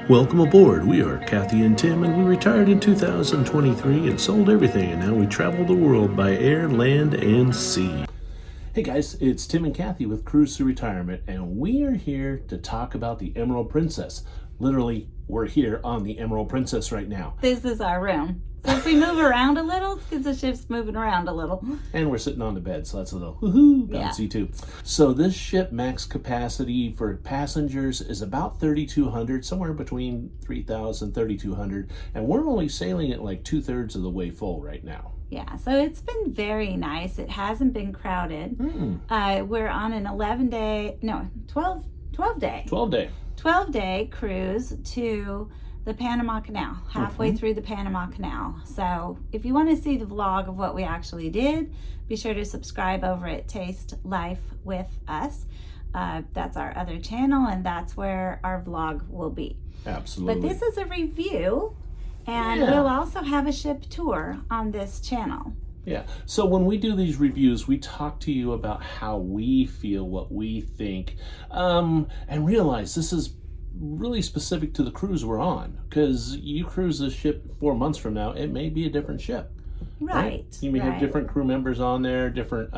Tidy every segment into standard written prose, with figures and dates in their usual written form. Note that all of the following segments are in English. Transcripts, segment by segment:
Welcome aboard. We are Kathy and Tim, and we retired in 2023 and sold everything, and now we travel the world by air, land, and sea. Hey guys, it's Tim and Kathy with Cruise to Retirement, and we are here to talk about the Emerald Princess. Literally, we're here on the Emerald Princess right now. This is our room. So if we move around a little, it's because the ship's moving around a little. And we're sitting on the bed, so that's a little woohoo bouncy too. So this ship max capacity for passengers is about 3,200, somewhere between 3,000, 3,200. And we're only sailing it like 2/3 of the way full right now. Yeah, so it's been very nice. It hasn't been crowded. We're on an 12-day cruise to the Panama Canal, halfway through the Panama Canal. So if you want to see the vlog of what we actually did, be sure to subscribe over at Taste Life with Us. That's our other channel, and that's where our vlog will be. Absolutely. But this is a review, and we'll also have a ship tour on this channel. Yeah, so when we do these reviews, we talk to you about how we feel, what we think, and realize this is really specific to the cruise we're on, because you cruise this ship 4 months from now, it may be a different ship. Right. You may have different crew members on there, different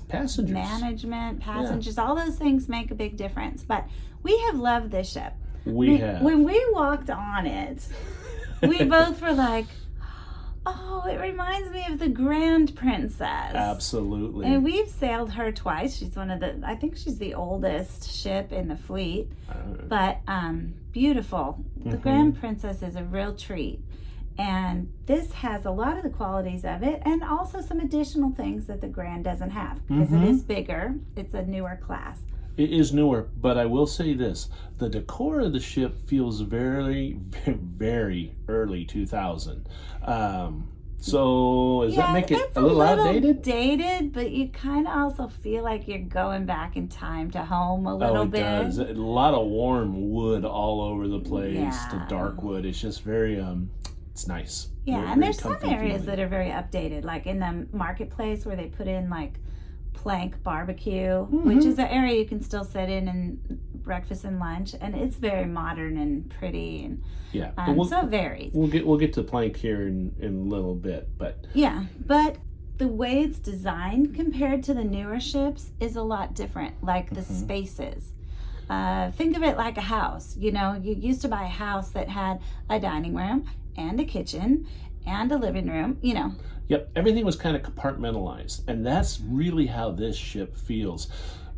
passengers. Management, passengers, all those things make a big difference. But we have loved this ship. We have. When we walked on it, we both were like, oh, it reminds me of the Grand Princess. Absolutely. And we've sailed her twice. She's I think she's the oldest ship in the fleet. But beautiful. The Grand Princess is a real treat. And this has a lot of the qualities of it, and also some additional things that the Grand doesn't have, because it is bigger. It's a newer class. It is newer, but I will say this. The decor of the ship feels very, very early 2000. So does that make it a little outdated? Dated, but you kind of also feel like you're going back in time to home a little bit. Oh, it does. A lot of warm wood all over the place, the dark wood. It's just very, it's nice. Yeah, very, and there's some areas feeling that are very updated, like in the marketplace where they put in like plank barbecue, which is an area you can still sit in and breakfast and lunch, and it's very modern and pretty, and so it varies. We'll get to plank here in a little bit, but but the way it's designed compared to the newer ships is a lot different. Like the spaces. Think of it like a house. You know, you used to buy a house that had a dining room and a kitchen and a living room, you know. Yep, everything was kind of compartmentalized, and that's really how this ship feels.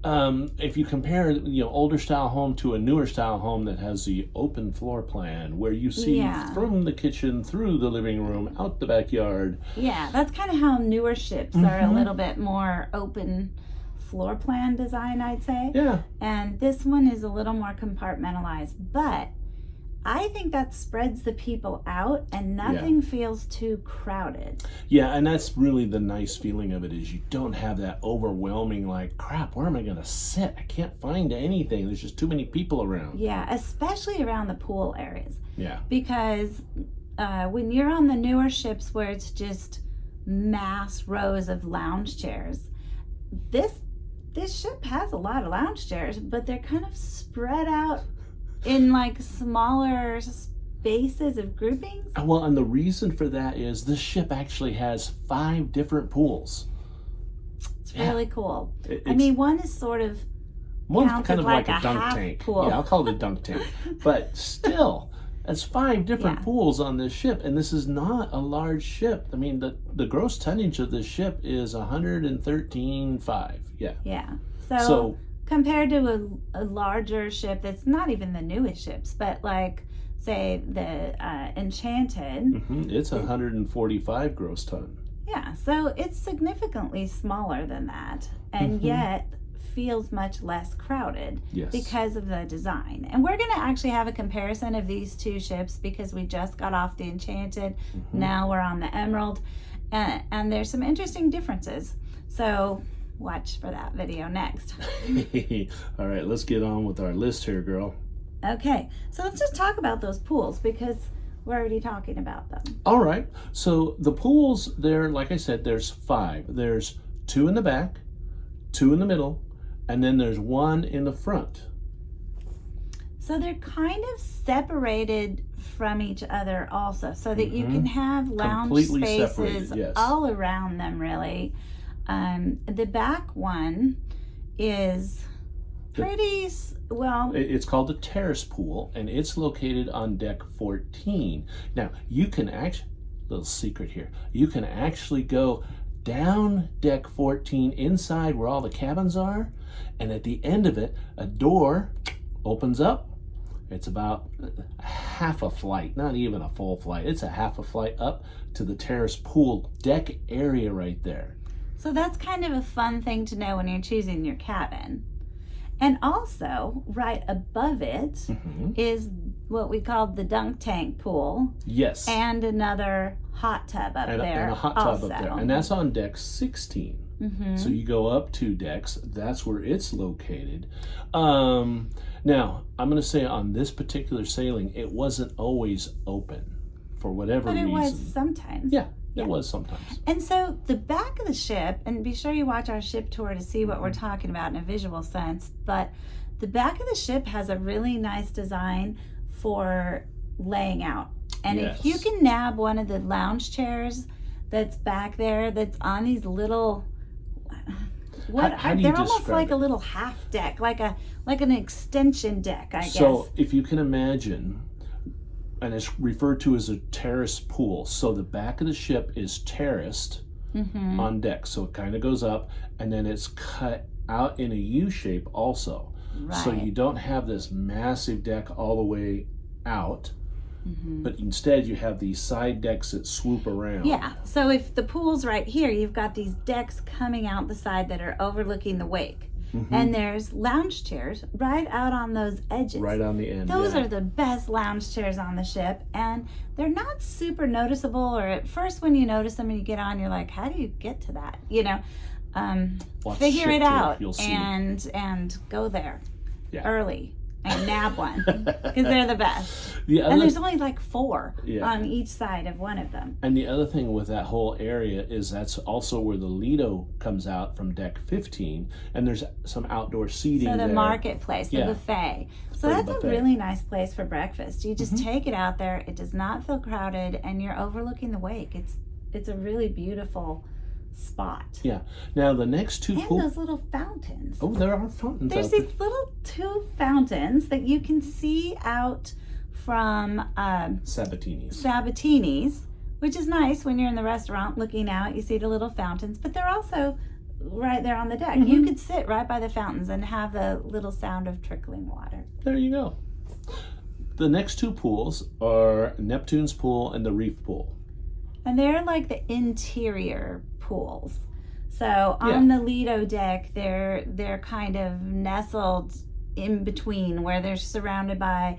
If you compare, older style home to a newer style home that has the open floor plan, where you see from the kitchen through the living room out the backyard. Yeah, that's kind of how newer ships are a little bit more open floor plan design, I'd say. Yeah. And this one is a little more compartmentalized, but I think that spreads the people out, and nothing feels too crowded. Yeah, and that's really the nice feeling of it, is you don't have that overwhelming, like, crap, where am I going to sit? I can't find anything. There's just too many people around. Yeah, especially around the pool areas. Yeah. Because when you're on the newer ships where it's just mass rows of lounge chairs, this ship has a lot of lounge chairs, but they're kind of spread out in like smaller spaces of groupings. Well, and the reason for that is this ship actually has 5 different pools. It's really cool. I mean, one is sort of one's kind of like a dunk tank. Pool. Yeah, I'll call it a dunk tank. But still, that's 5 different pools on this ship, and this is not a large ship. I mean, the gross tonnage of this ship is 113.5. Yeah. Yeah. So compared to a larger ship that's not even the newest ships, but like, say, the Enchanted. It's 145 gross ton. Yeah, so it's significantly smaller than that, and yet feels much less crowded because of the design. And we're going to actually have a comparison of these two ships, because we just got off the Enchanted. Now we're on the Emerald, and there's some interesting differences. So watch for that video next. All right, let's get on with our list here, girl. Okay, so let's just talk about those pools, because we're already talking about them. All right, so the pools there, like I said, there's 5. There's 2 in the back, 2 in the middle, and then there's 1 in the front. So they're kind of separated from each other also, so that you can have lounge Completely spaces yes. all around them, really. The back one is pretty, well... It's called the Terrace pool, and it's located on deck 14. Now, you can actually, little secret here, you can actually go down deck 14 inside where all the cabins are, and at the end of it, a door opens up. It's about half a flight, not even a full flight. It's a half a flight up to the Terrace pool deck area right there. So that's kind of a fun thing to know when you're choosing your cabin. And also, right above it is what we call the dunk tank pool. Yes. And another hot tub up there. And a hot tub up there. And that's on deck 16. So you go up 2 decks. That's where it's located. Now, I'm going to say on this particular sailing, it wasn't always open for whatever reason. But it was sometimes. Yeah. It was sometimes. And so the back of the ship, and be sure you watch our ship tour to see what we're talking about in a visual sense, but the back of the ship has a really nice design for laying out. And if you can nab one of the lounge chairs that's back there, that's on these little, they're almost like a little half deck, like an extension deck, I guess. So if you can imagine, and it's referred to as a terrace pool. So the back of the ship is terraced on deck. So it kind of goes up, and then it's cut out in a U shape also. Right. So you don't have this massive deck all the way out, but instead you have these side decks that swoop around. Yeah, so if the pool's right here, you've got these decks coming out the side that are overlooking the wake. And there's lounge chairs right out on those edges. Right on the end. Those are the best lounge chairs on the ship, and they're not super noticeable, or at first when you notice them and you get on, you're like, how do you get to that? You know, figure it out and go there early and nab one, because they're the best. And there's only like 4 on each side of one of them. And the other thing with that whole area is that's also where the Lido comes out from deck 15, and there's some outdoor seating there. So the marketplace, the buffet. So that's a really nice place for breakfast. You just take it out there. It does not feel crowded, and you're overlooking the wake. It's a really beautiful spot. Yeah. Now the next 2 pools. And those little fountains. Oh, there are fountains. There's these little 2 fountains that you can see out from Sabatini's, which is nice when you're in the restaurant looking out. You see the little fountains, but they're also right there on the deck. You could sit right by the fountains and have the little sound of trickling water. There you go. The next 2 pools are Neptune's pool and the Reef pool. And they're like the interior pools. So on the Lido deck, they're kind of nestled in between, where they're surrounded by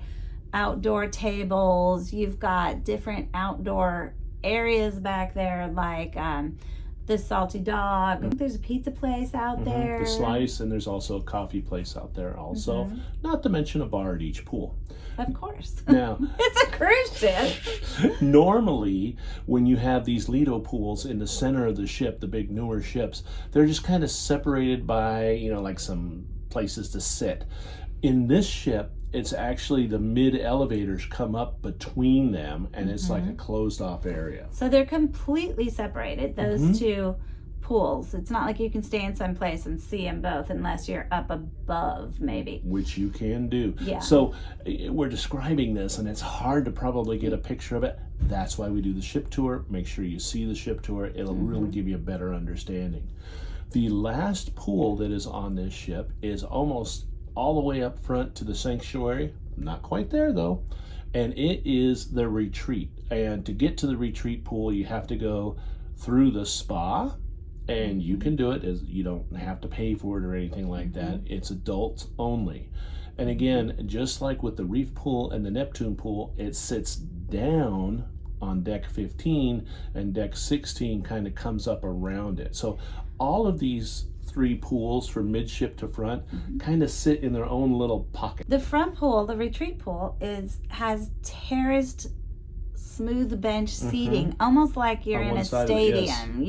outdoor tables. You've got different outdoor areas back there, like the Salty Dog. I think there's a pizza place out there. The Slice, and there's also a coffee place out there also. Not to mention a bar at each pool. Of course. Now, it's a cruise ship. Normally, when you have these Lido pools in the center of the ship, the big newer ships, they're just kind of separated by, like some places to sit. In this ship, it's actually the mid elevators come up between them, and it's like a closed off area. So they're completely separated, those 2 pools. It's not like you can stay in some place and see them both unless you're up above, maybe. Which you can do. Yeah. So we're describing this, and it's hard to probably get a picture of it. That's why we do the ship tour. Make sure you see the ship tour. It'll really give you a better understanding. The last pool that is on this ship is almost all the way up front to the sanctuary. Not quite there, though. And it is the retreat. And to get to the retreat pool, you have to go through the spa. And you can do it, as you don't have to pay for it or anything like that. It's adults only. And again, just like with the Reef pool and the Neptune pool, it sits down on deck 15, and deck 16 kind of comes up around it. So all of these 3 pools from midship to front kind of sit in their own little pocket. The front pool, the retreat pool, has terraced smooth bench seating, almost like you're in a stadium,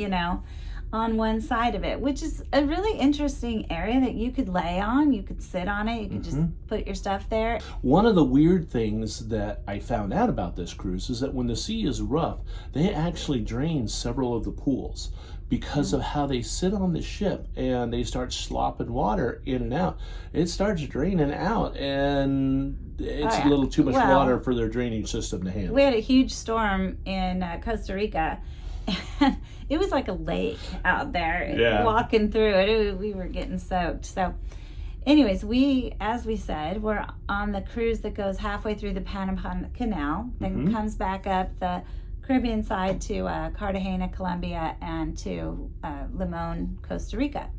on one side of it, which is a really interesting area that you could lay on. You could sit on it. You could just put your stuff there. One of the weird things that I found out about this cruise is that when the sea is rough, they actually drain several of the pools because of how they sit on the ship and they start slopping water in and out. It starts draining out, and it's a little too much water for their drainage system to handle. We had a huge storm in Costa Rica, and it was like a lake out there. Walking through it, we were getting soaked. So anyways, as we said, we're on the cruise that goes halfway through the Panama Canal, then comes back up the Caribbean side to Cartagena, Colombia, and to Limon, Costa Rica.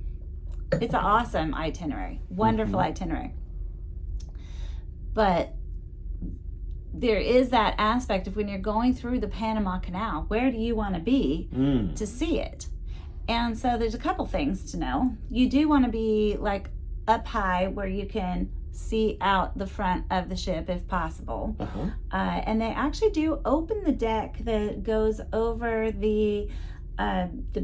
It's an awesome itinerary, wonderful itinerary. But there is that aspect of when you're going through the Panama Canal, where do you want to be to see it? And so there's a couple things to know. You do want to be like up high where you can see out the front of the ship if possible. And they actually do open the deck that goes over the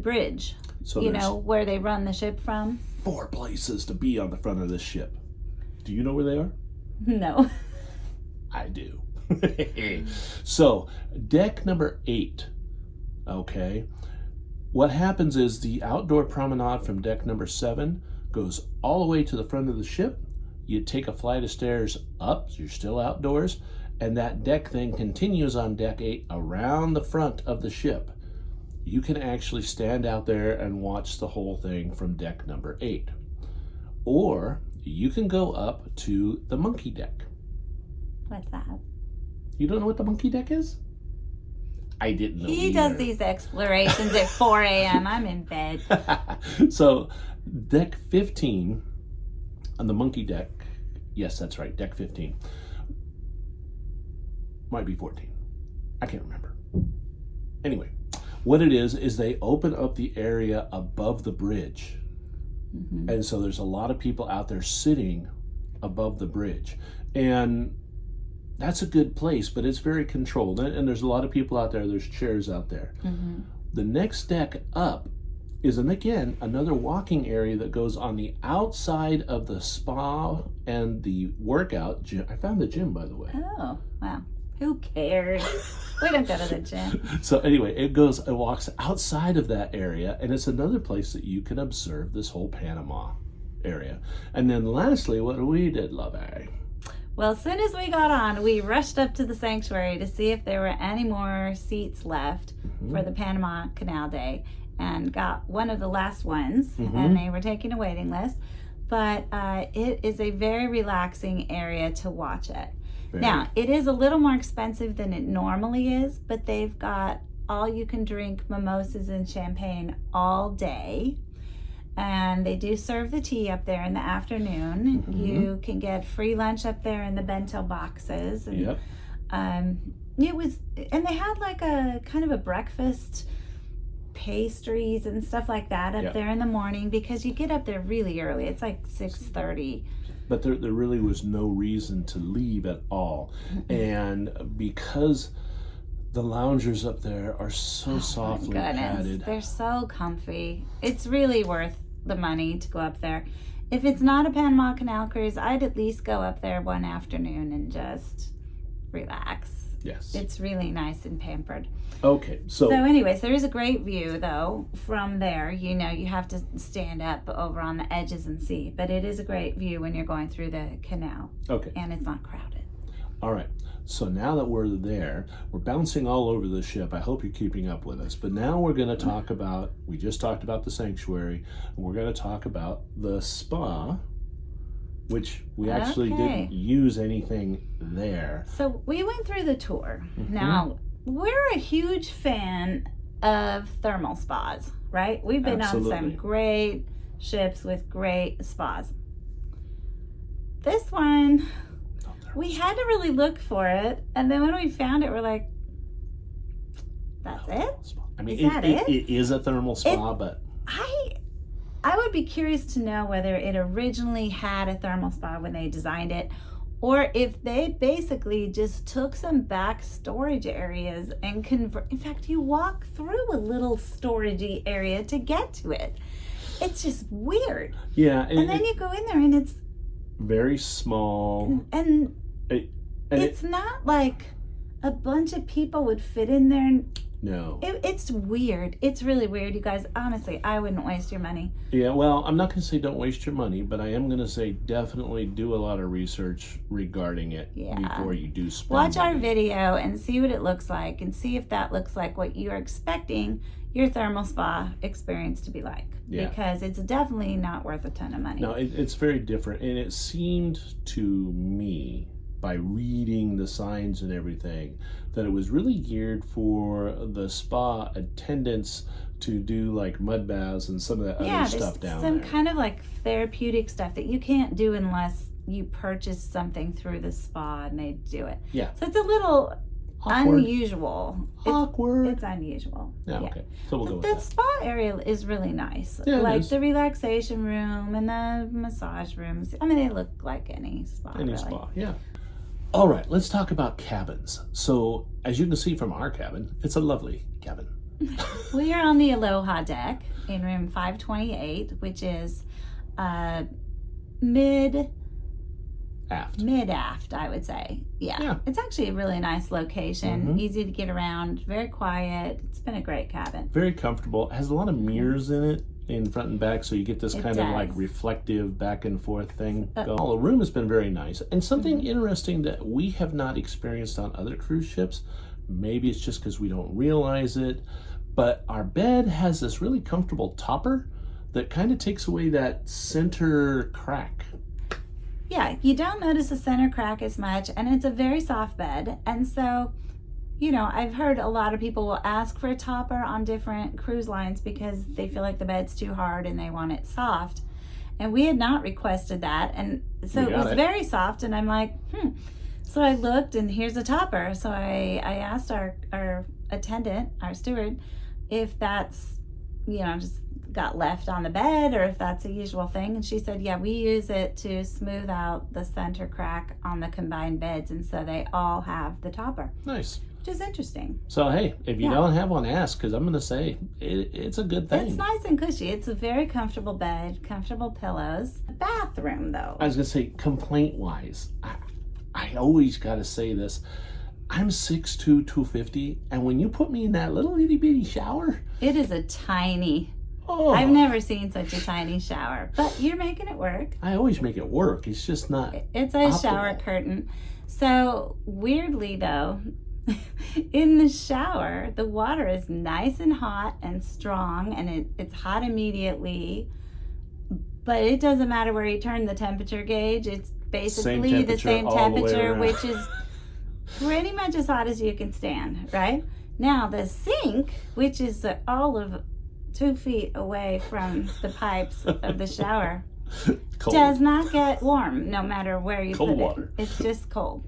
bridge, so you know, where they run the ship from. 4 places to be on the front of this ship. Do you know where they are? No. I do. So, deck number 8. Okay. What happens is the outdoor promenade from deck number 7 goes all the way to the front of the ship. You take a flight of stairs up, so you're still outdoors, and that deck then continues on deck 8 around the front of the ship. You can actually stand out there and watch the whole thing from deck number 8. Or you can go up to the monkey deck. What's that? You don't know what the monkey deck is? I didn't know He either. does these explorations at 4 a.m. I'm in bed. So, deck 15 on the monkey deck, yes, that's right, deck 15. Might be 14. I can't remember. Anyway, what it is they open up the area above the bridge. And so there's a lot of people out there sitting above the bridge. And that's a good place, but it's very controlled. And there's a lot of people out there. There's chairs out there. The next deck up is, and again, another walking area that goes on the outside of the spa and the workout gym. I found the gym, by the way. Oh, wow. Who cares? We don't go to the gym. So anyway, it walks outside of that area, and it's another place that you can observe this whole Panama area. And then lastly, what we did, Lovey. Well, as soon as we got on, we rushed up to the sanctuary to see if there were any more seats left for the Panama Canal Day, and got one of the last ones, and they were taking a waiting list. But it is a very relaxing area to watch it. Now, it is a little more expensive than it normally is, but they've got all-you-can-drink mimosas and champagne all day. And they do serve the tea up there in the afternoon. You can get free lunch up there in the bento boxes. And, and they had like a kind of a breakfast, pastries and stuff like that up there in the morning, because you get up there really early. It's like 6:30. But there really was no reason to leave at all. And because the loungers up there are so softly padded. They're so comfy. It's really worth the money to go up there. If it's not a Panama Canal cruise, I'd at least go up there one afternoon and just relax. Yes. It's really nice and pampered. Okay, so anyways, there is a great view, though, from there. You know, you have to stand up over on the edges and see. But it is a great view when you're going through the canal. Okay. And it's not crowded. All right. So now that we're there, we're bouncing all over the ship. I hope you're keeping up with us. But now we're going to talk about, we just talked about the sanctuary, and we're going to talk about the spa, which we actually didn't use anything there. So we went through the tour. Now, we're a huge fan of thermal spas, right? We've been on some great ships with great spas. This one, we had to really look for it, and then when we found it, we're like, that's it? I mean, is that it? It is a thermal spa, but I would be curious to know whether it originally had a thermal spa when they designed it, or if they basically just took some back storage areas and convert. In fact, you walk through a little storagey area to get to it. It's just weird. Yeah. And then you go in there and it's very small. And it's not like a bunch of people would fit in there. And no. It's weird. It's really weird, you guys. Honestly, I wouldn't waste your money. Yeah, well, I'm not going to say don't waste your money, but I am going to say definitely do a lot of research regarding it before you do spend Watch money. our video and see what it looks like, and see if that looks like what you're expecting your thermal spa experience to be like. Yeah. Because it's definitely not worth a ton of money. No, it's very different. And it seemed to me, by reading the signs and everything, that it was really geared for the spa attendants to do like mud baths and some of that other stuff down there. Some kind of like therapeutic stuff that you can't do unless you purchase something through the spa and they do it. Yeah. So it's a little unusual. It's unusual. Yeah, okay. So we'll go with the that. spa area is really nice. Yeah, like the relaxation room and the massage rooms. I mean, they look like any spa. Spa, yeah. All right, let's talk about cabins. So, as you can see from our cabin, it's a lovely cabin. We are on the Aloha deck in room 528, which is mid-aft, I would say. Yeah. It's actually a really nice location, easy to get around, very quiet. It's been a great cabin. Very comfortable. It has a lot of mirrors in it, in front and back, so you get this kind of like reflective back and forth thing. The room has been very nice. And something interesting that we have not experienced on other cruise ships, maybe it's just because we don't realize it, but our bed has this really comfortable topper that kind of takes away that center crack. Yeah, you don't notice the center crack as much, and it's a very soft bed. And so, you know, I've heard a lot of people will ask for a topper on different cruise lines because they feel like the bed's too hard and they want it soft. And we had not requested that. And so it was very soft. And I'm like, So I looked and here's a topper. So I asked our attendant, our steward, if that's, you know, just got left on the bed or if that's a usual thing. And she said, yeah, we use it to smooth out the center crack on the combined beds. And so they all have the topper. Nice. Which is interesting. So, hey, if you don't have one, ask, because I'm going to say it's a good thing. It's nice and cushy. It's a very comfortable bed, comfortable pillows. The bathroom, though. I was going to say, complaint-wise, I always got to say this. I'm 6'2", 250, and when you put me in that little itty-bitty shower... It is a tiny... Oh. I've never seen such a tiny shower, but you're making it work. I always make it work. It's just not It's a optimal shower curtain. So, weirdly, though... in the shower, the water is nice and hot and strong, and it's hot immediately, but it doesn't matter where you turn the temperature gauge. It's basically the same temperature, which is pretty much as hot as you can stand, right? Now, the sink, which is all of 2 feet away from the pipes of the shower, does not get warm no matter where you put it. It's just cold.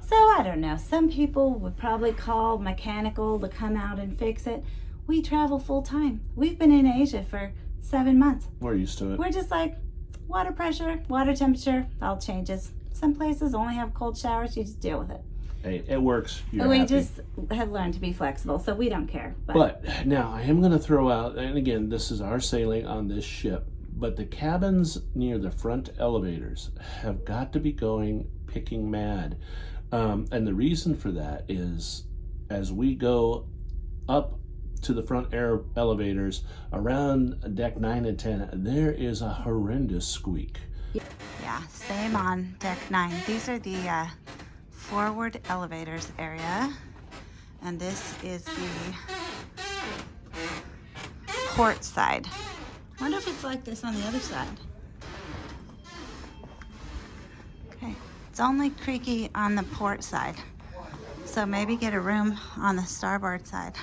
So, I don't know. Some people would probably call mechanical to come out and fix it. We travel full time. We've been in Asia for 7 months. We're used to it. We're just like, water pressure, water temperature, all changes. Some places only have cold showers. You just deal with it. Hey, it works. We just have learned to be flexible, so we don't care. But now, I am going to throw out, and again, this is our sailing on this ship, but the cabins near the front elevators have got to be going picking mad. And the reason for that is as we go up to the front air elevators around deck 9 and 10, there is a horrendous squeak. Yeah, same on deck 9. These are the forward elevators area, and this is the port side. I wonder if it's like this on the other side. Okay. It's only creaky on the port side, so maybe get a room on the starboard side.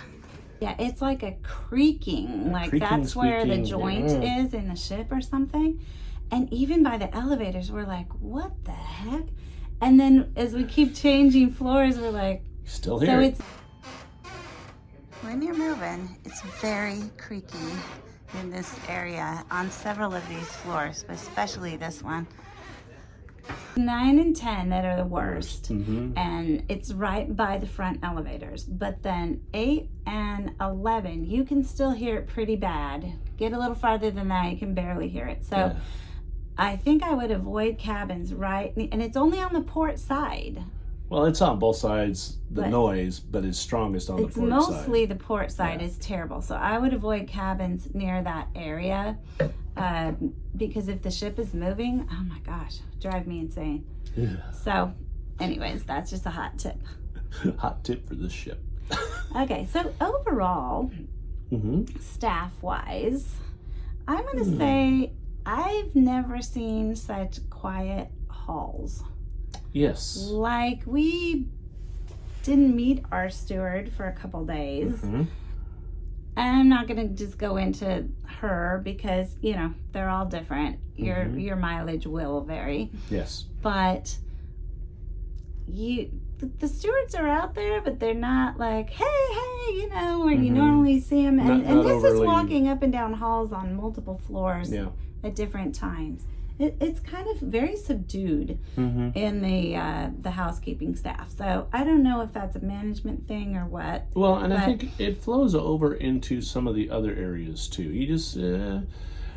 Yeah, it's like a creaking, like that's where the joint is in the ship or something. And even by the elevators, we're like, what the heck? And then as we keep changing floors, we're like, still here. So it's when you're moving, it's very creaky in this area on several of these floors, but especially this one. 9 and 10 that are the worst. And it's right by the front elevators. But then 8 and 11, you can still hear it pretty bad. Get a little farther than that, you can barely hear it. So I think I would avoid cabins and it's only on the port side. Well, it's on both sides, noise, but it's strongest on the port side. It's mostly the port side is terrible. So I would avoid cabins near that area because if the ship is moving, oh my gosh, drive me insane. Yeah. So anyways, that's just a hot tip. Hot tip for this ship. Okay, so overall, staff-wise, I'm going to say I've never seen such quiet halls. Yes. Like, we didn't meet our steward for a couple days. I'm not going to just go into her because, you know, they're all different. Your mileage will vary. Yes. But the stewards are out there, but they're not like, hey, you know, where you normally see them. And this overly... is walking up and down halls on multiple floors at different times. It's kind of very subdued in the housekeeping staff. So I don't know if that's a management thing or what. Well, and I think it flows over into some of the other areas too. You just,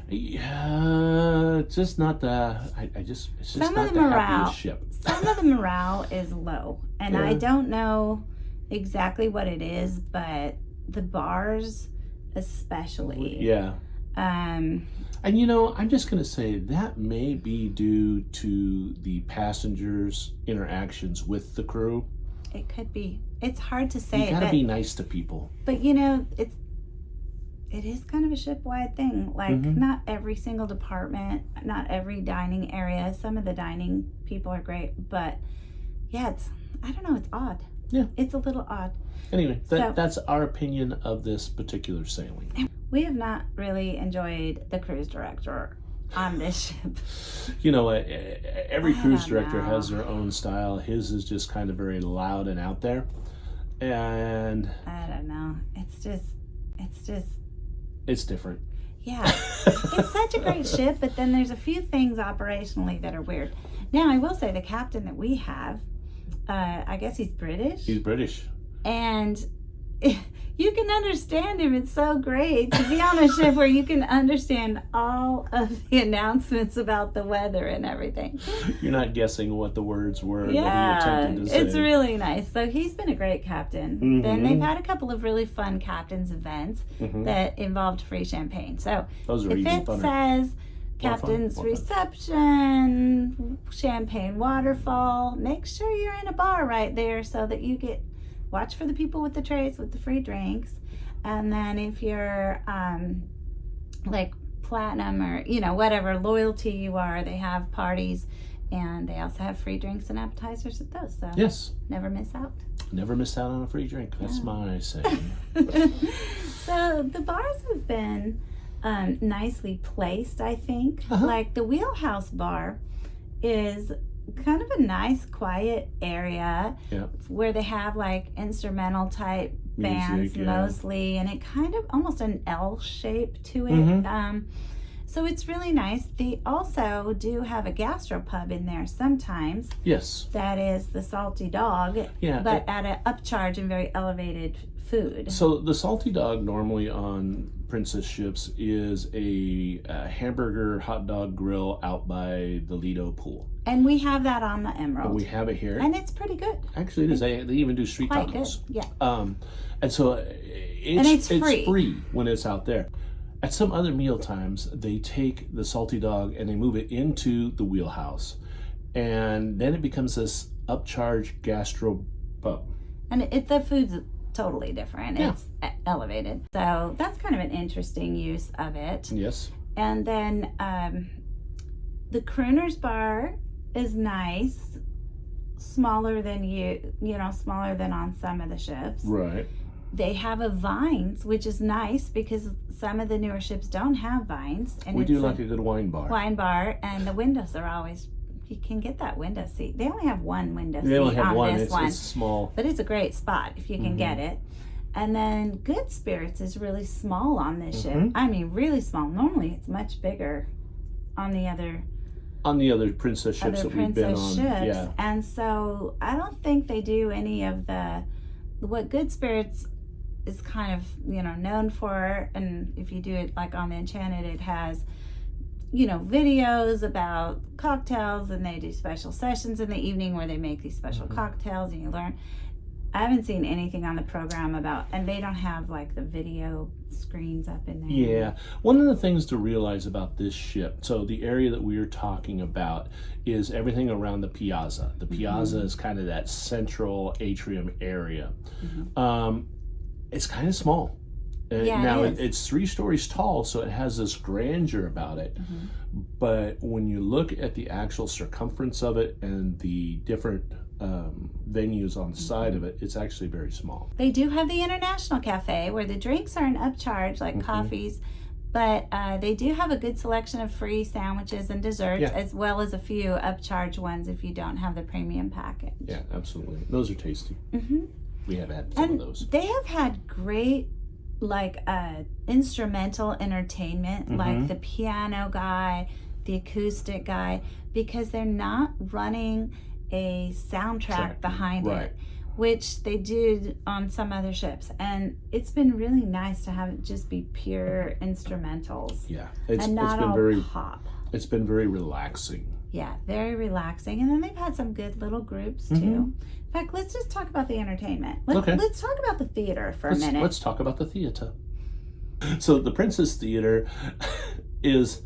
it's just not the. It's just some not the happiest ship. Some of the morale is low, and I don't know exactly what it is, but the bars, especially. Yeah. And you know, I'm just going to say that may be due to the passengers' interactions with the crew. It could be. It's hard to say. You got to be nice to people. But you know, it is kind of a ship-wide thing. Like, not every single department, not every dining area. Some of the dining people are great, but yeah, I don't know, it's odd. Yeah. It's a little odd. Anyway, that's our opinion of this particular sailing. We have not really enjoyed the cruise director on this ship. You know, every cruise director has their own style. His is just kind of very loud and out there. And I don't know. It's different. Yeah. It's such a great ship, but then there's a few things operationally that are weird. Now, I will say the captain that we have, I guess he's British. He's British. And you can understand him. It's so great to be on a ship where you can understand all of the announcements about the weather and everything. You're not guessing what the words were that he attempted to say. It's really nice. So he's been a great captain. Then they've had a couple of really fun captain's events that involved free champagne. So those are if even it funner. Says captain's reception, champagne waterfall, make sure you're in a bar right there so that you get watch for the people with the trays with the free drinks. And then if you're like platinum or, you know, whatever loyalty you are, they have parties and they also have free drinks and appetizers at those. So yes, never miss out. Never miss out on a free drink. That's my saying. So the bars have been nicely placed, I think. Like the Wheelhouse Bar is kind of a nice quiet area where they have like instrumental type bands mostly, and it kind of almost an L shape to it. So it's really nice. They also do have a gastropub in there sometimes. Yes. That is the Salty Dog, but at an upcharge and very elevated food. So the Salty Dog normally on Princess ships is a hamburger hot dog grill out by the Lido pool. And we have that on the Emerald. We have it here. And it's pretty good. Actually, it is. They even do street quite tacos. Good. Yeah. And so it's free when it's out there. At some other meal times, they take the Salty Dog and they move it into the Wheelhouse. And then it becomes this upcharge gastro pub. And the food's totally different. It's elevated. So that's kind of an interesting use of it. Yes. And then the Crooner's Bar is nice. Smaller than smaller than on some of the ships. Right. They have a Vines, which is nice because some of the newer ships don't have vines. And we do like a good wine bar. Wine bar, and the windows are always, you can get that window seat. They only have one window seat. They only have on one. This one. It's small. But it's a great spot if you can get it. And then Good Spirits is really small on this ship. I mean, really small. Normally it's much bigger on the other on the other princess ships that we've been on. Yeah. And so I don't think they do any of what Good Spirits is kind of, known for. And if you do it like on the Enchanted, it has, videos about cocktails, and they do special sessions in the evening where they make these special cocktails and you learn. I haven't seen anything on the program and they don't have like the video screens up in there. Yeah. One of the things to realize about this ship, so the area that we are talking about is everything around the Piazza. The Piazza is kind of that central atrium area. It's kind of small. Now it's 3 stories tall, so it has this grandeur about it. But when you look at the actual circumference of it and the different venues on the side of it, it's actually very small. They do have the International Cafe where the drinks are an upcharge, like coffees, but they do have a good selection of free sandwiches and desserts, as well as a few upcharge ones if you don't have the premium package. Yeah, absolutely. Those are tasty. We have had some of those. They have had great instrumental entertainment, like the piano guy, the acoustic guy, because they're not running a soundtrack behind it, which they do on some other ships, and it's been really nice to have it just be pure instrumentals. It's been all very pop. It's been very relaxing. Very relaxing. And then they've had some good little groups too. In fact, let's just talk about the entertainment. Let's talk about the theater for a minute. Let's talk about the theater. So the Princess Theater is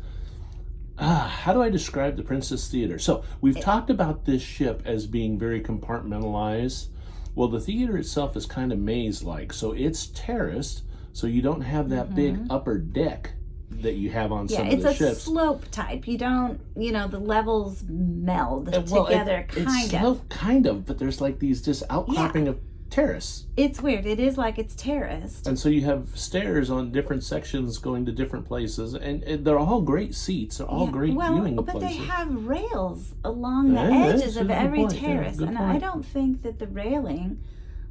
how do I describe the Princess Theater? So we've talked about this ship as being very compartmentalized. Well, the theater itself is kind of maze-like. So it's terraced, so you don't have that big upper deck that you have on some of the ships. It's a slope type. You don't, the levels meld together, kind of, but there's like these just outcropping of terrace. It's weird. It is like it's terraced. And so you have stairs on different sections going to different places, and they're all great seats. They're all great viewing places. But they have rails along the edges of every terrace, and I don't think that the railing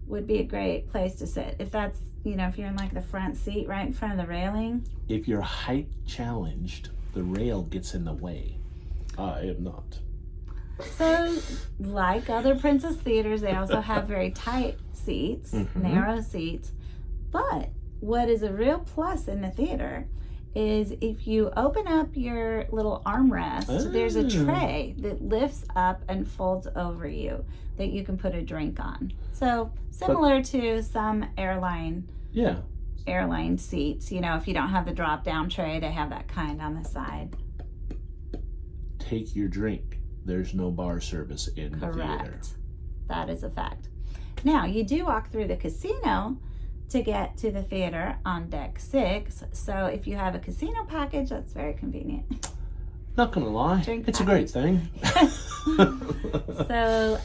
would be a great place to sit. If that's, if you're in like the front seat right in front of the railing. If you're height challenged, the rail gets in the way. I am not. So, like other Princess Theaters, they also have very tight seats, narrow seats. But what is a real plus in the theater is if you open up your little armrest, there's a tray that lifts up and folds over you that you can put a drink on. So similar to some airline seats, if you don't have the drop down tray, they have that kind on the side. Take your drink. There's no bar service in the theater. That is a fact. Now, you do walk through the casino to get to the theater on deck 6. So if you have a casino package, that's very convenient. Not gonna lie, it's a great thing. So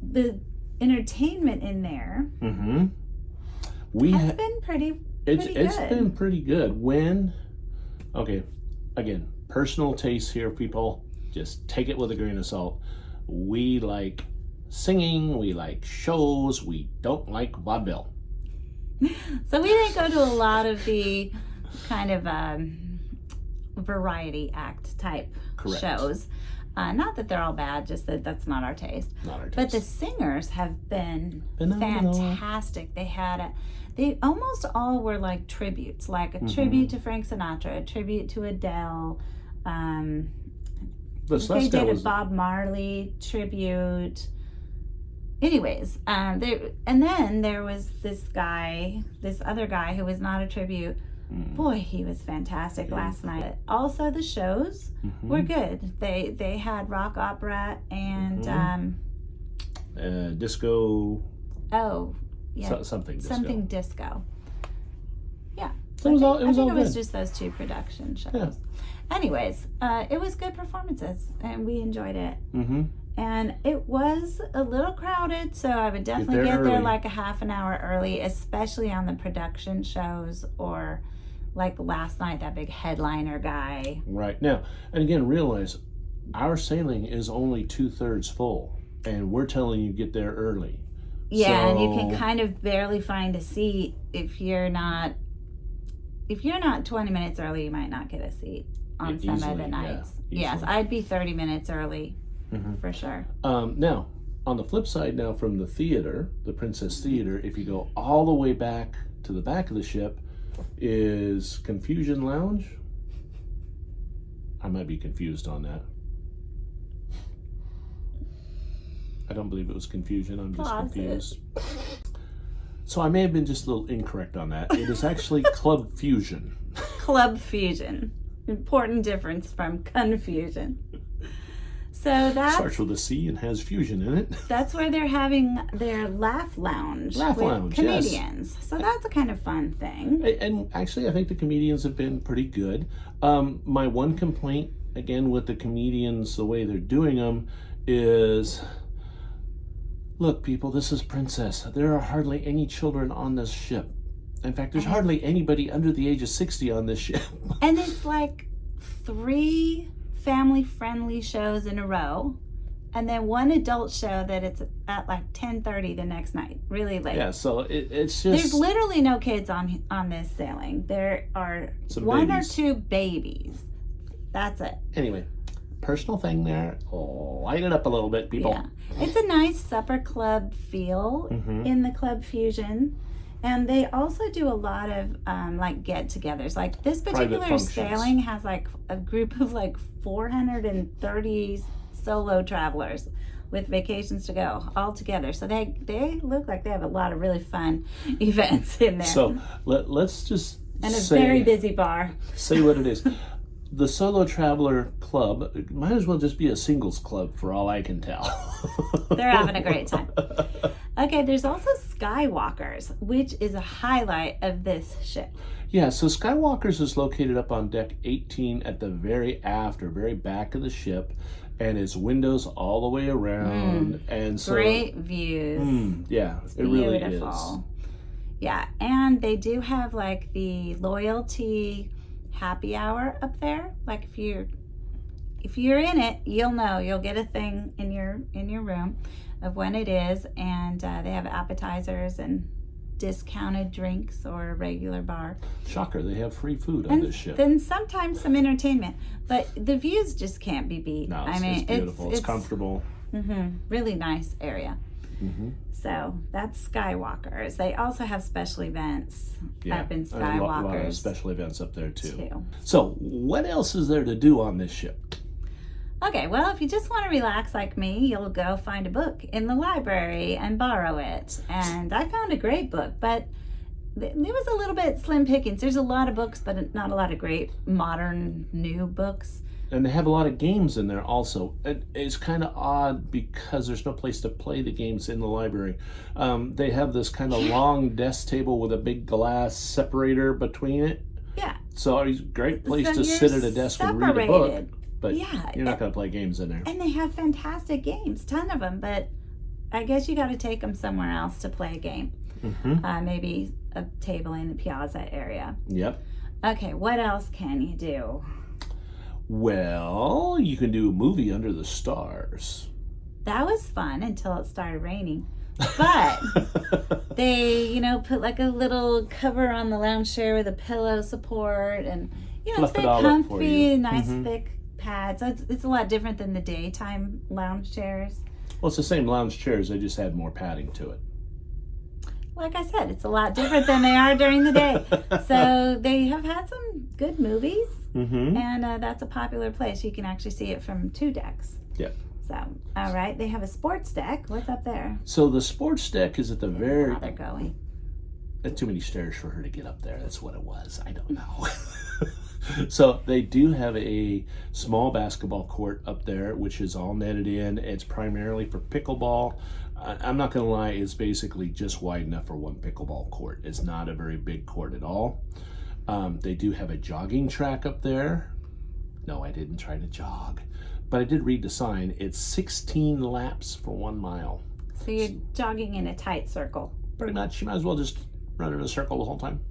the entertainment in there has been pretty good. It's been pretty good. Again, personal taste here, people. Just take it with a grain of salt. We like singing, we like shows, we don't like vaudeville. So we didn't go to a lot of the kind of variety act type shows. Not that they're all bad, just that that's not our taste. But the singers have been fantastic. They almost all were like tributes, like a tribute to Frank Sinatra, a tribute to Adele. They did a Bob Marley tribute. Anyways, and then there was this other guy who was not a tribute. Boy, he was fantastic last night. Also, the shows were good. They had rock opera and disco. Oh, yeah, something disco. Yeah, So I think it was just those 2 production shows. Yeah. Anyways, it was good performances, and we enjoyed it. And it was a little crowded, so I would definitely get there like a half an hour early, especially on the production shows or like last night, that big headliner guy. Right. Now, and again, realize our sailing is only 2/3 full, and we're telling you get there early. Yeah, and you can kind of barely find a seat if you're not 20 minutes early, you might not get a seat. on some of the nights. Yes, I'd be 30 minutes early for sure. Now, on the flip side, now from the theater, the Princess Theater, if you go all the way back to the back of the ship, is Confusion Lounge. I might be confused on that. I don't believe it was Confusion. I'm just confused. So I may have been just a little incorrect on that. It is actually Club Fusion. Club Fusion. Important difference from confusion. So that starts with a C and has fusion in it. That's where they're having their laugh lounge with comedians. Yes. So that's a kind of fun thing. And actually, I think the comedians have been pretty good. My one complaint, again, with the comedians, the way they're doing them, is, look, people, this is Princess. There are hardly any children on this ship. In fact, there's hardly anybody under the age of 60 on this ship. And it's like 3 family-friendly shows in a row, and then one adult show that it's at like 10:30 the next night, really late. Yeah, so it's just... There's literally no kids on this sailing. There are one or two babies. That's it. Anyway, personal thing there. Light it up a little bit, people. Yeah. It's a nice supper club feel in the Club Fusion. And they also do a lot of like get-togethers. Like this particular sailing has like a group of like 430 solo travelers with vacations to go all together. So they look like they have a lot of really fun events in there. So let's just very busy bar. Say what it is. The Solo Traveler Club might as well just be a singles club for all I can tell. They're having a great time. Okay, there's also Skywalkers, which is a highlight of this ship. Yeah, so Skywalkers is located up on deck 18 at the very aft or very back of the ship, and it's windows all the way around. And so great views. Yeah, it's it really is. Yeah, and they do have like the loyalty happy hour up there. Like if you're in it, you'll get a thing in your room of when it is, and they have appetizers and discounted drinks or a regular bar. Shocker, they have free food on this ship. Then sometimes some entertainment, but the views just can't be beat. No, it's beautiful. It's comfortable. Really nice area. So that's Skywalkers. They also have special events up in Skywalkers. A lot of special events up there too. So what else is there to do on this ship? Okay, well, if you just want to relax like me, you'll go find a book in the library and borrow it. And I found a great book, but it was a little bit slim pickings. There's a lot of books, but not a lot of great modern new books. And they have a lot of games in there also. It's kind of odd because there's no place to play the games in the library. They have this kind of long desk table with a big glass separator between it. Yeah. So it's a great place to sit at a desk and read a book. But yeah, you're not going to play games in there. And they have fantastic games, ton of them. But I guess you got to take them somewhere else to play a game. Maybe a table in the Piazza area. Yep. Okay, what else can you do? Well, you can do a movie under the stars. That was fun until it started raining. But they, put like a little cover on the lounge chair with a pillow support, and it's very comfy, nice thick pad. So it's a lot different than the daytime lounge chairs. Well, it's the same lounge chairs. They just had more padding to it. Like I said, it's a lot different than they are during the day. So they have had some good movies. And that's a popular place. You can actually see it from 2 decks. Yep. So, all right. They have a sports deck. What's up there? So the sports deck is at the very... How they're going. That's too many stairs for her to get up there. That's what it was. I don't know. So they do have a small basketball court up there, which is all netted in. It's primarily for pickleball. I'm not going to lie. It's basically just wide enough for one pickleball court. It's not a very big court at all. They do have a jogging track up there. No, I didn't try to jog, but I did read the sign. It's 16 laps for 1 mile. So you're jogging in a tight circle. Pretty much. You might as well just run in a circle the whole time.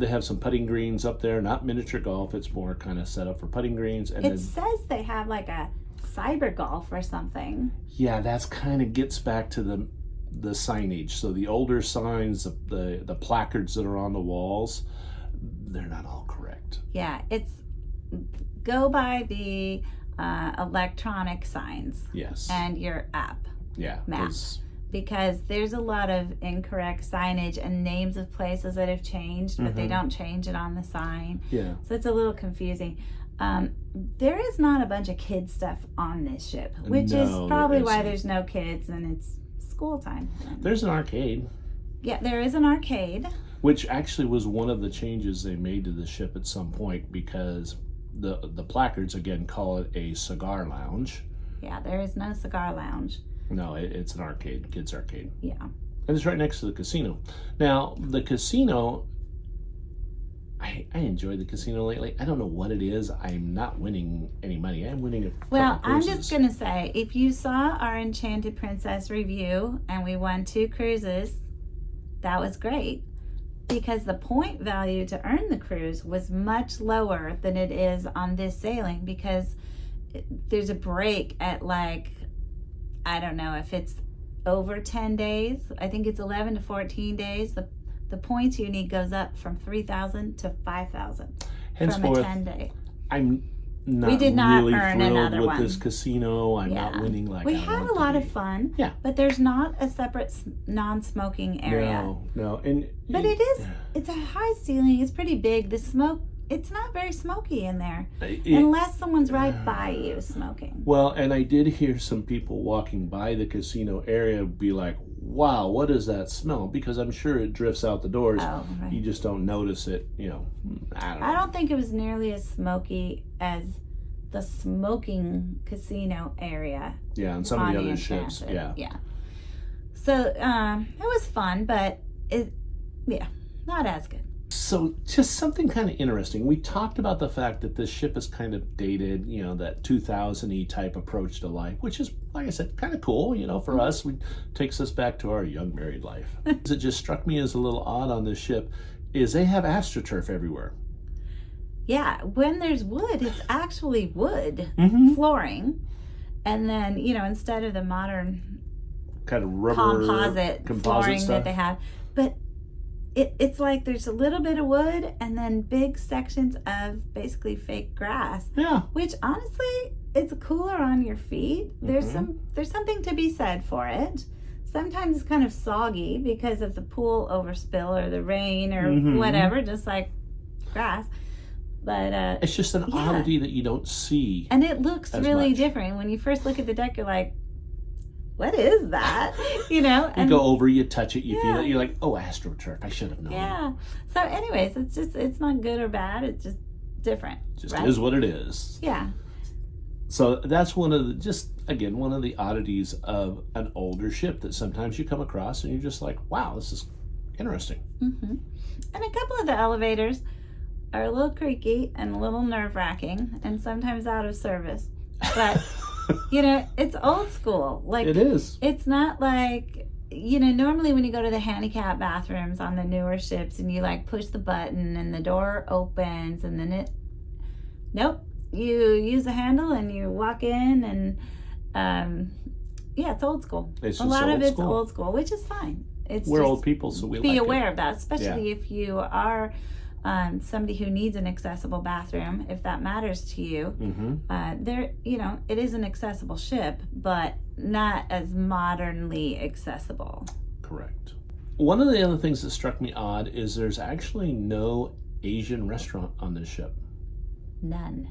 They have some putting greens up there. Not miniature golf. It's more kind of set up for putting greens. And it says they have like a cyber golf or something. Yeah, that's kind of gets back to the signage. So the older signs, the placards that are on the walls, they're not all correct. Yeah, it's go by the electronic signs. Yes. And your app. Yeah. Maps. Because there's a lot of incorrect signage and names of places that have changed, but they don't change it on the sign. Yeah. So it's a little confusing. There is not a bunch of kid stuff on this ship, which is probably why there's no kids and it's school time. There's an arcade. Yeah, there is an arcade. Which actually was one of the changes they made to the ship at some point, because the placards, again, call it a cigar lounge. Yeah, there is no cigar lounge. No, it's an arcade, kids arcade. Yeah. And it's right next to the casino. Now, the casino, I enjoy the casino lately. I don't know what it is. I'm not winning any money. I'm winning a Well, couple I'm cruises. just going to say, if you saw our Enchanted Princess review and we won 2 cruises, that was great. Because the point value to earn the cruise was much lower than it is on this sailing, because there's a break at, like, I don't know if it's over 10 days. I think it's 11 to 14 days. The points you need goes up from 3,000 to 5,000 from a 10-day. I'm not we did not really earn thrilled another with one. This casino. I'm not winning like we I had want a lot to of be. fun. Yeah. But there's not a separate non-smoking area. No. And but it's a high ceiling. It's pretty big. The smoke, it's not very smoky in there. Unless someone's right by you smoking. Well, and I did hear some people walking by the casino area be like, wow, what is that smell? Because I'm sure it drifts out the doors. Oh, right. You just don't notice it, I don't think it was nearly as smoky as the smoking casino area. Yeah, and some of the other ships. Yeah. So it was fun, but not as good. So just something kind of interesting. We talked about the fact that this ship is kind of dated, that 2000-y type approach to life, which is, like I said, kind of cool, for us. It takes us back to our young married life. It just struck me as a little odd on this ship is they have AstroTurf everywhere. Yeah, when there's wood, it's actually wood flooring. And then, instead of the modern kind of rubber composite flooring stuff that they have. But it's like there's a little bit of wood and then big sections of basically fake grass. Yeah. Which honestly, it's cooler on your feet. There's something to be said for it. Sometimes it's kind of soggy because of the pool overspill or the rain or whatever, just like grass. But it's just an oddity that you don't see. And it looks really much. different. When you first look at the deck, you're like, what is that? And you go over, you touch it, you feel it, you're like, oh, AstroTurf, I should have known. Yeah. So anyways, it's not good or bad, it's just different. Just is what it is. Yeah. So that's one of the oddities of an older ship that sometimes you come across and you're just like, wow, this is interesting. And a couple of the elevators are a little creaky and a little nerve-wracking and sometimes out of service. But it's old school. Like, it is. It's not like, normally when you go to the handicap bathrooms on the newer ships and you like push the button and the door opens and then nope, you use the handle and you walk in and it's old school. It's a lot of it's old school, which is fine. We're old people, so we be aware of that, especially if you are somebody who needs an accessible bathroom, if that matters to you. It is an accessible ship, but not as modernly accessible. Correct. One of the other things that struck me odd is there's actually no Asian restaurant on this ship. None.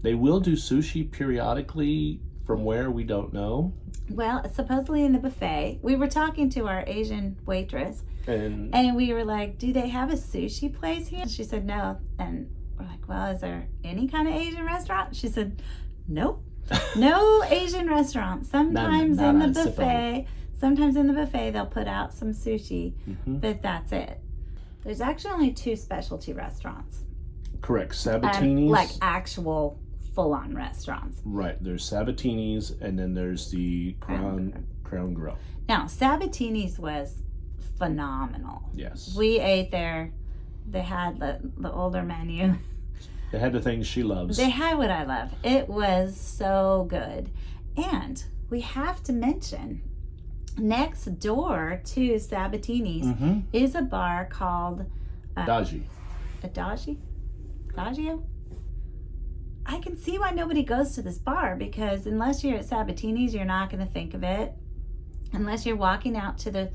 They will do sushi periodically, from where we don't know. Well, supposedly in the buffet. We were talking to our Asian waitress, and we were like, do they have a sushi place here? She said no. And we're like, well, is there any kind of Asian restaurant? She said, nope. No Asian restaurant. Sometimes in the buffet they'll put out some sushi, but that's it. There's actually only 2 specialty restaurants. Correct. Sabatini's. Like actual full-on restaurants. Right. There's Sabatini's, and then there's the Crown Grill. Now, Sabatini's was phenomenal. Yes. We ate there. They had the older menu. They had the things she loves. They had what I love. It was so good. And we have to mention, next door to Sabatini's is a bar called Adagio. Adagio? I can see why nobody goes to this bar, because unless you're at Sabatini's, you're not going to think of it. Unless you're walking out to the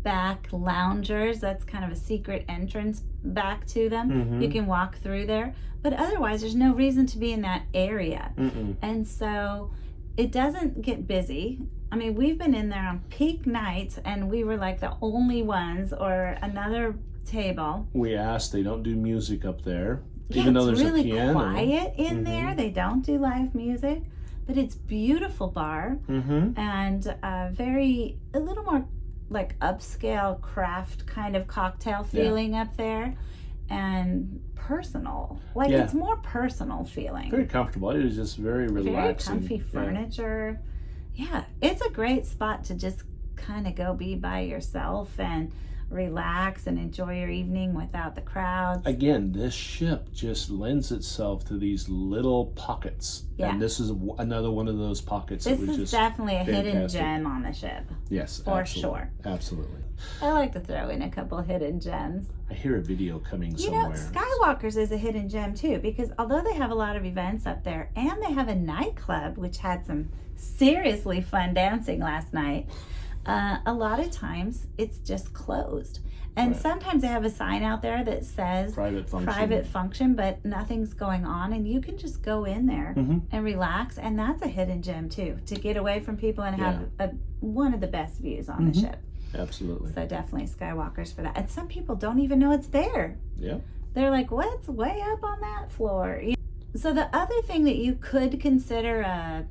back loungers, that's kind of a secret entrance back to them. You can walk through there, but otherwise there's no reason to be in that area. And so it doesn't get busy. I mean, we've been in there on peak nights and we were like the only ones, or another table. We asked, they don't do music up there. Yeah, even though there's really a piano. Quiet in there. They don't do live music, but it's beautiful bar and a little more like upscale craft kind of cocktail feeling up there, and personal. Like it's more personal feeling. Very comfortable. It was just very relaxing. Very comfy furniture. Yeah, it's a great spot to just kind of go be by yourself and relax and enjoy your evening without the crowds. Again, this ship just lends itself to these little pockets. Yeah. And this is another one of those pockets. This is definitely a hidden gem on the ship. Yes, for sure. Absolutely. I like to throw in a couple hidden gems. I hear a video coming somewhere. You know, Skywalker's is a hidden gem too, because although they have a lot of events up there, and they have a nightclub which had some seriously fun dancing last night, a lot of times it's just closed. And sometimes they have a sign out there that says private function, but nothing's going on, and you can just go in there and relax, and that's a hidden gem too, to get away from people and have one of the best views on the ship. Absolutely. So definitely Skywalker's for that. And some people don't even know it's there. Yeah. They're like, what's way up on that floor? So the other thing that you could consider a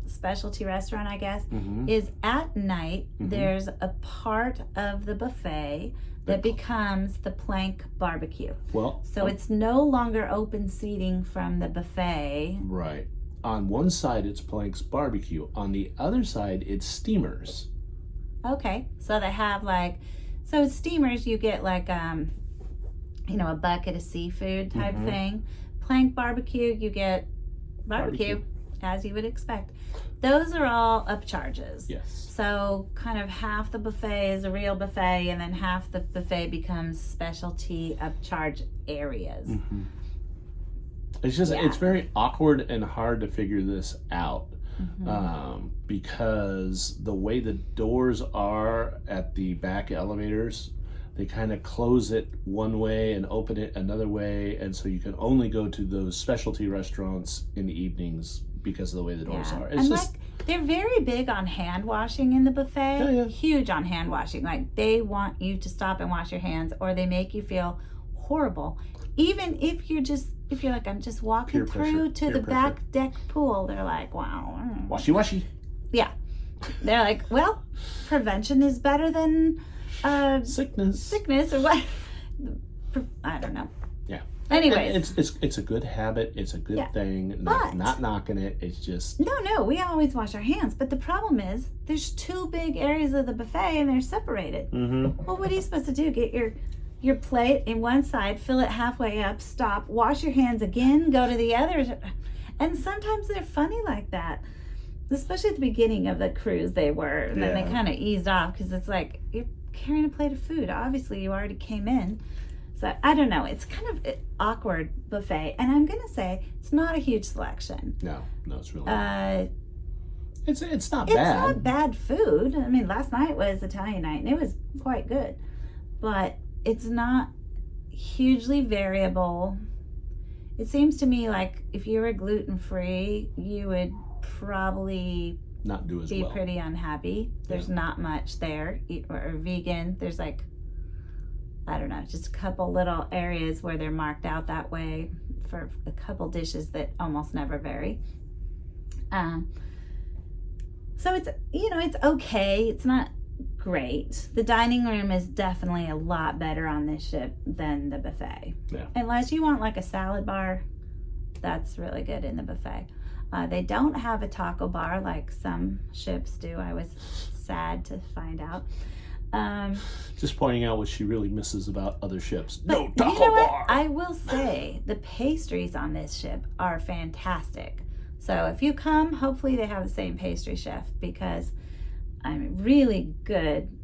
specialty restaurant, I guess, is at night there's a part of the buffet that becomes the plank barbecue. So it's no longer open seating from the buffet. Right. On one side it's Plank's barbecue. On the other side it's steamers. Okay. So they have so steamers, you get like a bucket of seafood type thing. Plank barbecue, you get barbecue as you would expect. Those are all upcharges. Yes. So kind of half the buffet is a real buffet, and then half the buffet becomes specialty upcharge areas. It's just it's very awkward and hard to figure this out because the way the doors are at the back elevators, they kind of close it one way and open it another way, and so you can only go to those specialty restaurants in the evenings because of the way the doors are. It's just they're very big on hand washing in the buffet. Huge on hand washing. Like they want you to stop and wash your hands, or they make you feel horrible. Even if you're like, I'm just walking through to the back deck pool, they're like, wow. Washy. Yeah. They're like, well, prevention is better than sickness or what? I don't know. Yeah. Anyways, it's a good habit. It's a good thing. Not knocking it. It's just no. We always wash our hands, but the problem is there's two big areas of the buffet and they're separated. Well, what are you supposed to do? Get your plate in one side, fill it halfway up, stop, wash your hands again, go to the other, and sometimes they're funny like that. Especially at the beginning of the cruise, they were, and then they kind of eased off because it's like you're carrying a plate of food. Obviously, you already came in. So I don't know. It's kind of an awkward buffet, and I'm gonna say it's not a huge selection. No, it's really not. It's not bad. It's not bad food. I mean, last night was Italian night, and it was quite good, but it's not hugely variable. It seems to me like if you were gluten-free, you would probably not do as be pretty unhappy. There's not much there. Or vegan. There's like, I don't know, just a couple little areas where they're marked out that way for a couple dishes that almost never vary. So it's, it's okay. It's not great. The dining room is definitely a lot better on this ship than the buffet. Yeah. Unless you want like a salad bar, that's really good in the buffet. They don't have a taco bar like some ships do. I was sad to find out. Just pointing out what she really misses about other ships. No You taco know what? bar. I will say the pastries on this ship are fantastic. So if you come, hopefully they have the same pastry chef, because I'm really good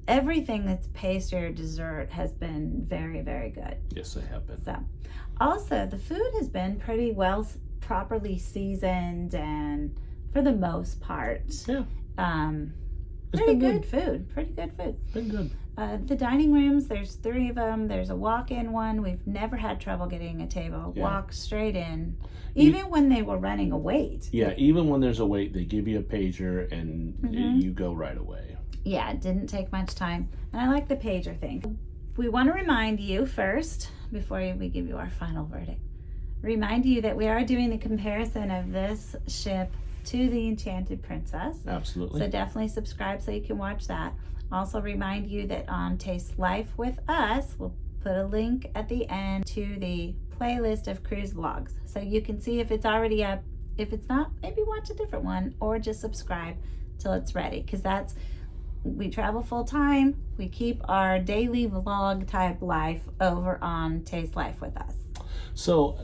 everything that's pastry or dessert has been very, very good. Yes, they have been. So, also, the food has been pretty well, properly seasoned, and for the most part, yeah, pretty good food. Pretty good food. Been good. The dining rooms, there's 3 of them. There's a walk-in one. We've never had trouble getting a table. Yeah. Walk straight in. Even when they were running a wait. Yeah, even when there's a wait, they give you a pager and you go right away. Yeah, it didn't take much time. And I like the pager thing. We want to remind you first, before we give you our final verdict, remind you that we are doing the comparison of this ship to the Enchanted Princess. Absolutely. So definitely subscribe so you can watch that. Also remind you that on Taste Life with Us, we'll put a link at the end to the playlist of cruise vlogs. So you can see if it's already up. If it's not, maybe watch a different one or just subscribe till it's ready. Because we travel full time. We keep our daily vlog type life over on Taste Life with Us. So,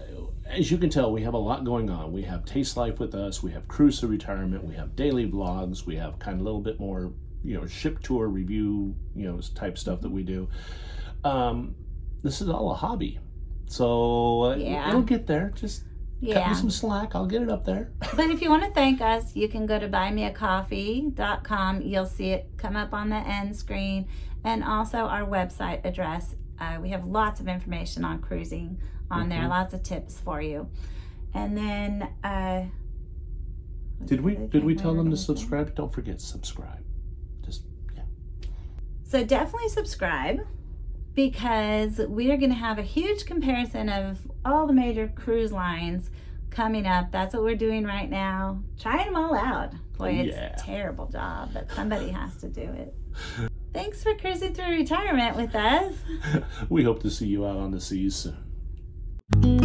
as you can tell, we have a lot going on. We have Taste Life with Us, we have Cruise to Retirement, we have daily vlogs, we have kind of a little bit more, ship tour review, type stuff that we do. This is all a hobby. So, it'll get there. Just cut me some slack. I'll get it up there. But if you want to thank us, you can go to buymeacoffee.com. You'll see it come up on the end screen. And also our website address. We have lots of information on cruising on there, lots of tips for you. And then did we tell them to subscribe? Don't forget subscribe. So definitely subscribe, because we are going to have a huge comparison of all the major cruise lines coming up. That's what we're doing right now, trying them all out. Boy, it's a terrible job, but somebody has to do it. Thanks for cruising through retirement with us. We hope to see you out on the seas soon.